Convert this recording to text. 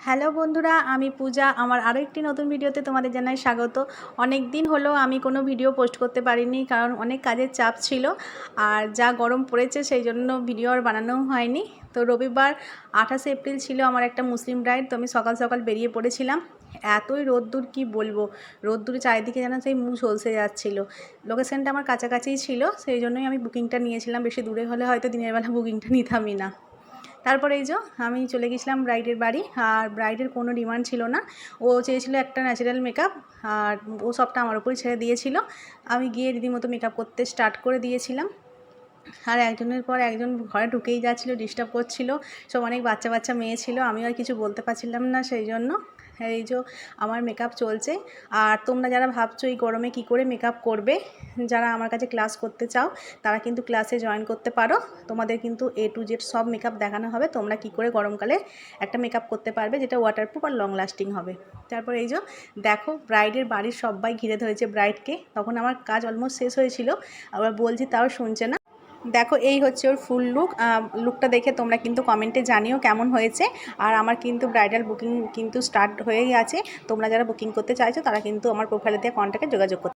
Hello বন্ধুরা, আমি পূজা। আমার আরও একটি নতুন ভিডিওতে তোমাদের জানাই স্বাগত। অনেক দিন হলো আমি কোনো ভিডিও পোস্ট করতে পারিনি, কারণ অনেক কাজের চাপ ছিল আর যা গরম পড়েছে সেই জন্য ভিডিও আর বানানোও হয়নি। তো রবিবার 28শে এপ্রিল ছিল আমার একটা মুসলিম ব্রাইড। তো আমি সকাল সকাল বেরিয়ে পড়েছিলাম। এতই রোদ্দুর কি বলবো, রোদ্দুরে চারিদিকে যেন সেই মুখ ঝলসে যাচ্ছিলো। লোকেশানটা আমার কাছাকাছিই ছিল, সেই জন্যই আমি বুকিংটা নিয়েছিলাম। বেশি দূরে হলে হয়তো দিনের বেলা বুকিংটা নিতামই না। তারপরে এই যে আমি চলে গেছিলাম ব্রাইডের বাড়ি। আর ব্রাইডের কোনো ডিমান্ড ছিল না, ও চেয়েছিল একটা ন্যাচারাল মেকআপ, আর ও সবটা আমার উপরই ছেড়ে দিয়েছিল। আমি গিয়ে রীতিমতো মেকআপ করতে স্টার্ট করে দিয়েছিলাম। আর একজনের পর একজন ঘরে ঢুকেই যাচ্ছিলো, ডিস্টার্ব করছিল। সব অনেক বাচ্চা বাচ্চা মেয়ে ছিল, আমি আর কিছু বলতে পারছিলাম না, সেই জন্য এই যে আমার মেকআপ চলছে। আর তোমরা যারা ভাবছো এই গরমে কি করে মেকআপ করবে, যারা আমার কাছে ক্লাস করতে চাও তারা কিন্তু ক্লাসে জয়েন করতে পারো। তোমাদের কিন্তু A to Z সব মেকআপ দেখানো হবে, তোমরা কি করে গরমকালে একটা মেকআপ করতে পারবে যেটা ওয়াটারপ্রুফ আর লং লাস্টিং হবে। তারপর এই যে দেখো ব্রাইডের বাড়ির সবাই ঘিরে ধরেছে ব্রাইডকে। তখন আমার কাজ অলমোস্ট শেষ হয়েছিল, আবার বলছি তাও শুনছে না। দেখো এই হচ্ছে ওর ফুল লুকটা দেখে তোমরা কিন্তু কমেন্টে জানিও কেমন হয়েছে। আর আমার কিন্তু ব্রাইডাল বুকিং কিন্তু স্টার্ট হয়ে গেছে। তোমরা যারা বুকিং করতে চাইছো তারা কিন্তু আমার প্রোফাইলে দিয়ে কন্ট্যাক্টে যোগাযোগ করতে।